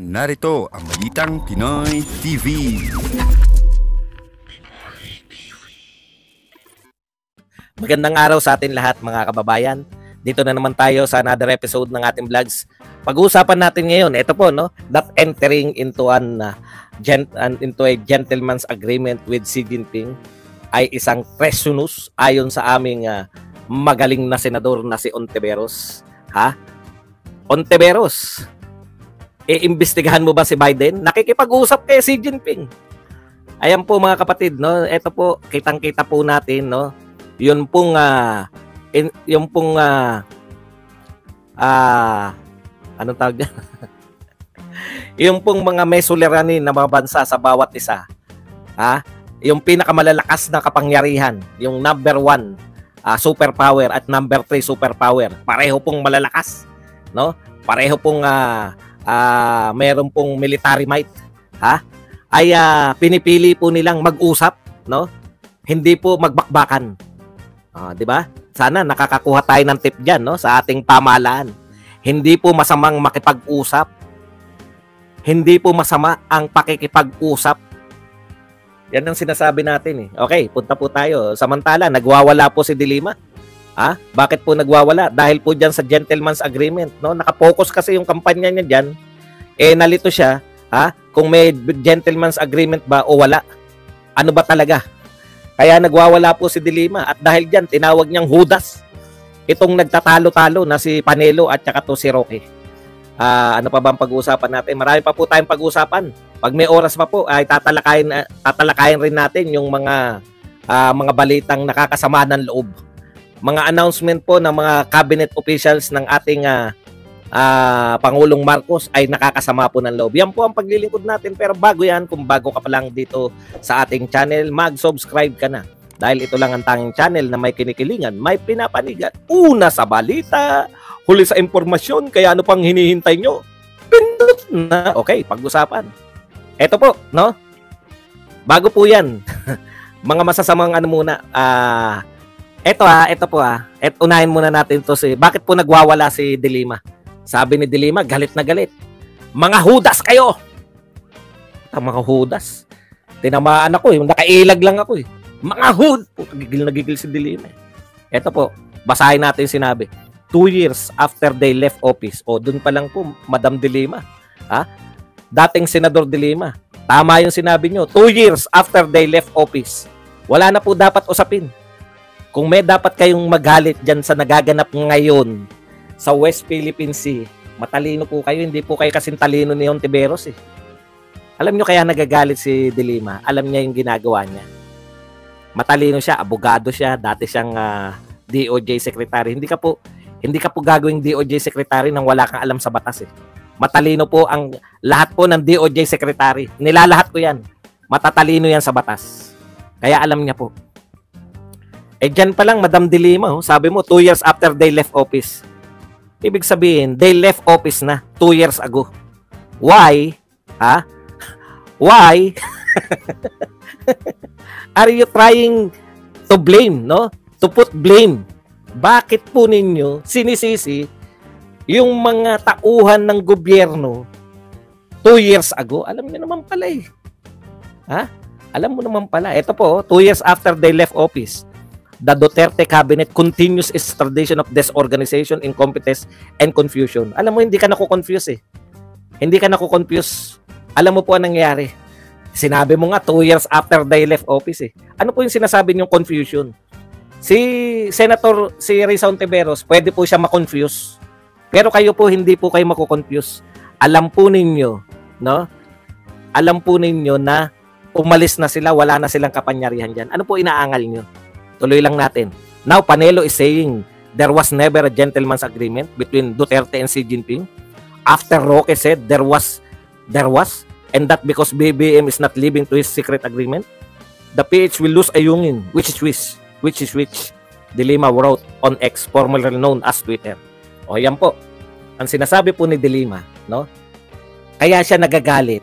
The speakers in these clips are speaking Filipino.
Narito ang Balitang Pinoy TV. Magandang araw sa atin lahat mga kababayan. Dito na naman tayo sa another episode ng ating vlogs. Pag-uusapan natin ngayon, ito po, no, not entering into into a gentleman's agreement with Xi Jinping ay isang treasonous ayon sa aming magaling na senador na si Ontiveros. Ontiveros, iimbestigahan mo ba si Biden? Nakikipag-usap kay Xi Jinping. Ayan po mga kapatid, no? Ito po, kitang-kita po natin, no? Yun pong anong tawag niya? Yung pong mga may suliranin na mga bansa sa bawat isa. Yung pinakamalalakas na kapangyarihan, yung number 1 superpower at number 3 superpower. Pareho pong malalakas, no? Pareho pong mayroon pong military might, ay pinipili po nilang mag-usap, no? Hindi po magbakbakan. 'Di ba? Sana nakakakuha tayo ng tip diyan, no, sa ating pamahalaan. Hindi po masamang makipag-usap. Hindi po masama ang pakikipag-usap. Yan ang sinasabi natin eh. Okay, punta po tayo. Samantala, nagwawala po si De Lima. Bakit po nagwawala? Dahil po diyan sa gentleman's agreement, no? Nakapokus kasi yung kampanya niya diyan. Nalito siya, kung may gentleman's agreement ba o wala. Ano ba talaga? Kaya nagwawala po si De Lima at dahil diyan tinawag niyang Judas itong nagtatalo-talo na si Panelo at saka to si Roque. Ano pa ba ang pag-uusapan natin? Marami pa po tayong pag-uusapan. Pag may oras pa po ay tatalakayin rin natin yung mga balitang nakakasama ng loob. Mga announcement po ng mga cabinet officials ng ating Pangulong Marcos ay nakakasama po ng loob. Yan po ang paglilingkod natin. Pero bago yan, kung bago ka pa lang dito sa ating channel, mag-subscribe ka na. Dahil ito lang ang tanging channel na may kinikilingan, may pinapanigan. Una sa balita, huli sa impormasyon, kaya ano pang hinihintay nyo? Pindot na. Okay, pag-usapan. Ito po, no? Bago po yan. Mga masasamang ano muna. Ito po. Unahin muna natin to bakit po nagwawala si De Lima? Sabi ni De Lima, galit na galit. Mga Judas kayo! Mga Judas. Tinamaan ako yung nakailag lang ako eh. Mga Judas! Gigil na gigil si De Lima. Ito po, basahin natin yung sinabi. 2 years after they left office. Dun pa lang po, Madam De Lima. Dating Senador De Lima. Tama yung sinabi nyo. 2 years after they left office. Wala na po dapat usapin. Kung may dapat kayong magalit dyan sa nagaganap ngayon sa West Philippine Sea, matalino po kayo, hindi po kayo kasing talino ni Ontiveros eh. Alam nyo kaya nagagalit si De Lima, alam niya yung ginagawa niya. Matalino siya, abogado siya, dati siyang DOJ secretary. Hindi ka po gagawing DOJ secretary nang wala kang alam sa batas eh. Matalino po ang lahat po ng DOJ secretary. Nilalahat ko yan. Matatalino yan sa batas. Kaya alam niya po. Dyan pa lang, Madam De Lima, sabi mo, 2 years after they left office. Ibig sabihin, they left office na 2 years ago. Why? Why are you trying to blame, no? To put blame. Bakit po ninyo sinisisi yung mga tauhan ng gobyerno 2 years ago? Alam niyo naman pala eh. Alam mo naman pala. Ito po, 2 years after they left office. The Duterte cabinet continues its tradition of disorganization, incompetence, and confusion. Alam mo, hindi ka nakukonfuse eh. Hindi ka nakukonfuse. Alam mo po ang nangyari. Sinabi mo nga, 2 years after they left office eh. Ano po yung sinasabi niyong confusion? Si Risa Ontiveros, pwede po siya makonfuse. Pero kayo po, hindi po kayo makukonfuse. Alam po ninyo, no? Alam po ninyo na umalis na sila, wala na silang kapangyarihan dyan. Ano po inaangal nyo? Tuloy lang natin. Now, Panelo is saying there was never a gentleman's agreement between Duterte and Xi Jinping. After Roque said there was, and that because BBM is not living to his secret agreement, the PH will lose ayungin, which is which. De Lima wrote on X, formerly known as Twitter. Yan po. Ang sinasabi po ni De Lima, no? Kaya siya nagagalit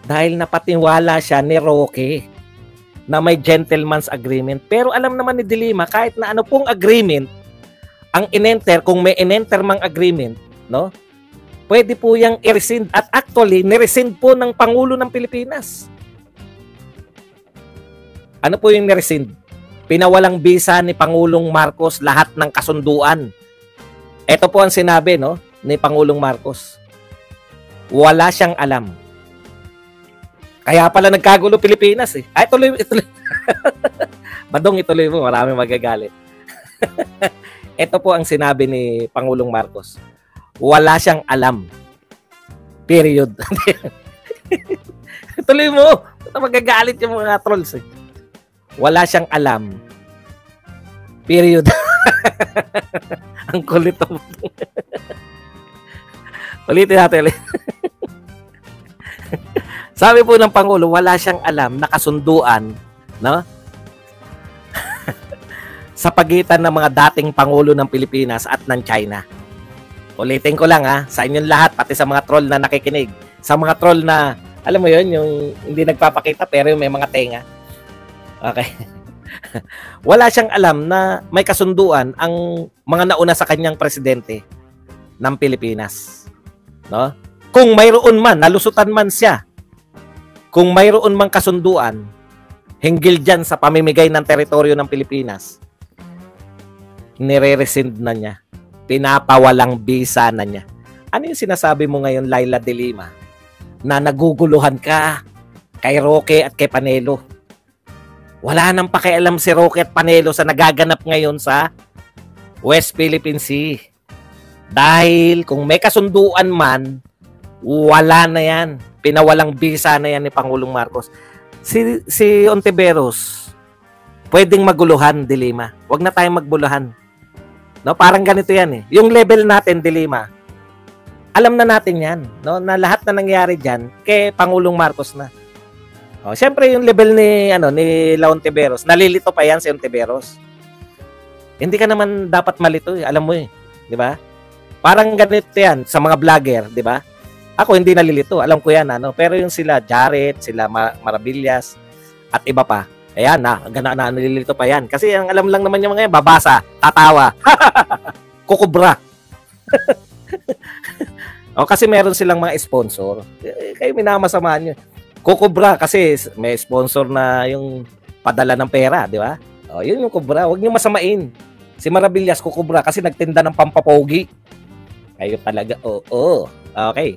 dahil napatiwala siya ni Roque na may gentleman's agreement. Pero alam naman ni De Lima, kahit na ano pong agreement, ang inenter, kung may inenter mang agreement, no? pwede po yang i-rescind. At actually, ni-rescind po ng Pangulo ng Pilipinas. Ano po yung ni-rescind? Pinawalang bisa ni Pangulong Marcos lahat ng kasunduan. Ito po ang sinabi, no, ni Pangulong Marcos. Wala siyang alam. Kaya pala nagkagulo Pilipinas eh. Ay, ituloy. Badong, ituloy mo. Marami magagalit. Ito po ang sinabi ni Pangulong Marcos. Wala siyang alam. Period. Ituloy mo. Magagalit yung mga trolls eh. Wala siyang alam. Period. Ang kulit mo. Ulitin natin. Sabi po ng Pangulo, wala siyang alam na kasunduan, no? Sa pagitan ng mga dating Pangulo ng Pilipinas at ng China. Ulitin ko lang ha, sa inyong lahat, pati sa mga troll na nakikinig. Sa mga troll na, alam mo yun, yung hindi nagpapakita pero yung may mga tenga. Okay. Wala siyang alam na may kasunduan ang mga nauna sa kanyang presidente ng Pilipinas. No? Kung mayroon man, nalusutan man siya, kung mayroon mang kasunduan hinggil dyan sa pamimigay ng teritoryo ng Pilipinas, nire-rescind na niya. Pinapawalang bisa na niya. Ano yung sinasabi mo ngayon, Laila de Lima, na naguguluhan ka kay Roque at kay Panelo? Wala nang pakialam si Roque at Panelo sa nagaganap ngayon sa West Philippine Sea. Dahil kung may kasunduan man, wala na yan. Pinawalang bisa na yan ni Pangulong Marcos. Si Ontiveros, pwedeng maguluhan, de Lima. Huwag na tayong magbuluhan. No, parang ganito yan eh. Yung level natin, de Lima, alam na natin yan. No? Na lahat na nangyari dyan, kay Pangulong Marcos na. O, siyempre yung level ni Ontiveros, nalilito pa yan si Ontiveros. Hindi ka naman dapat malito eh. Alam mo eh. Di ba? Parang ganito yan sa mga vlogger, di ba? Ako hindi nalilito, alam ko yan ano. Pero yung sila Jared, sila Maravillas at iba pa. Ayan na nalilito pa yan. Kasi ang alam lang naman yung mga yan, babasa, tatawa. Kukubra. O kasi meron silang mga sponsor. Kayo minamasamahan nyo. Kukubra kasi may sponsor na yung padala ng pera, di ba? O yun yung kubra, huwag nyo masamain. Si Maravillas kukubra kasi nagtinda ng pampapogi. Kayo talaga, oo. Okay.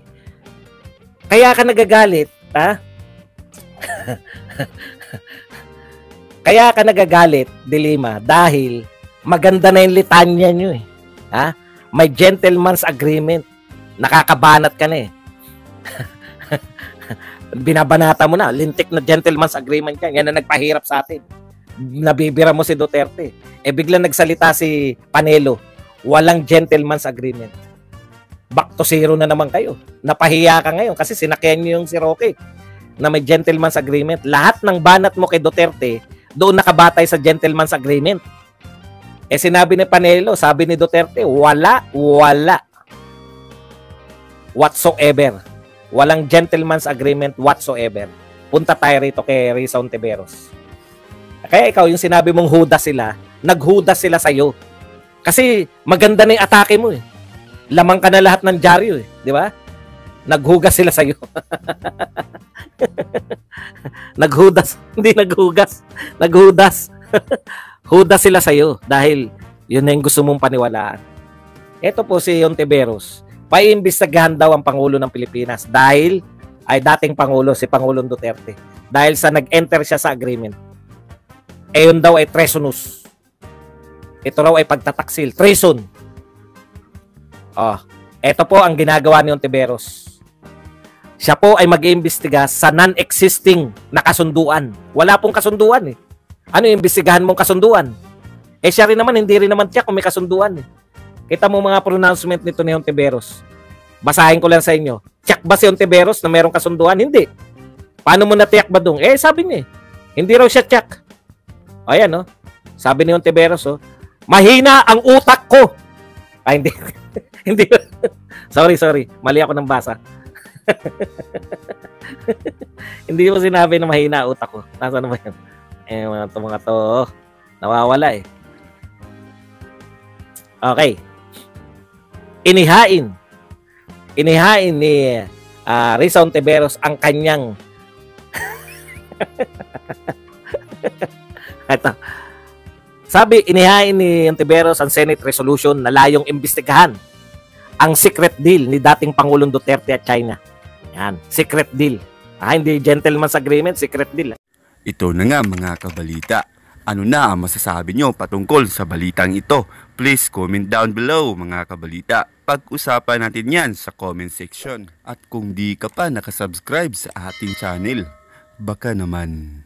Kaya ka nagagalit, ha? Kaya ka nagagalit, de Lima, dahil maganda na yung litanya nyo eh. Ha? May gentleman's agreement. Nakakabanat ka na eh. Binabanata mo na, lintik na gentleman's agreement yan. Yan na nagpahirap sa atin. Nabibira mo si Duterte. Eh biglang nagsalita si Panelo. Walang gentleman's agreement. Back to zero na naman kayo. Napahiya ka ngayon kasi sinakyan niyo yung si Roque na may gentleman's agreement. Lahat ng banat mo kay Duterte, doon nakabatay sa gentleman's agreement. Eh sinabi ni Panelo, sabi ni Duterte, wala. Whatsoever. Walang gentleman's agreement whatsoever. Punta tayo rito kay Risa Ontiveros. Kaya ikaw, yung sinabi mong hudas sila, naghudas sila sa'yo. Kasi maganda na yung atake mo eh. Lamang ka na lahat ng dyaryo eh. Di ba? Naghugas sila sa'yo. Naghudas. Hindi naghugas. Naghudas. Hudas sila sa'yo dahil yun na yung gusto mong paniwalaan. Ito po si Ontiveros. Paiimbestigahan daw ang Pangulo ng Pilipinas dahil ay dating Pangulo, si Pangulong Duterte. Dahil sa nag-enter siya sa agreement. Eh yun daw ay treasonous. Ito raw ay pagtataksil. Treason. Oh, ito po ang ginagawa ni Ontiveros. Siya po ay mag-iimbestiga sa non-existing na kasunduan. Wala pong kasunduan eh. Ano yung imbestigahan mong kasunduan? Eh siya rin naman, hindi rin naman tiyak kung may kasunduan eh. Kita mo mga pronouncement nito ni Ontiveros. Basahin ko lang sa inyo. Tiyak ba si Ontiveros na mayroong kasunduan? Hindi. Paano mo natiyak ba dong? Eh sabi niya, hindi raw siya tiyak. O yan no. Sabi ni Ontiveros, mahina ang utak ko. Ay hindi. Hindi. Sorry. Mali ako ng basa. Hindi mo sinabi na mahina utak ko. Nasaan na ba yan? Eh, mga to. Nawawala eh. Okay. Inihain inihain ni Risa Hontiveros ang kanyang ito, sabi, inihain ni Hontiveros ang Senate resolution na layong imbestigahan ang secret deal ni dating Pangulong Duterte at China. Yan, secret deal. Hindi gentleman's agreement, secret deal. Ito na nga mga kabalita. Ano na ang masasabi nyo patungkol sa balitang ito? Please comment down below mga kabalita. Pag-usapan natin yan sa comment section. At kung di ka pa nakasubscribe sa ating channel, baka naman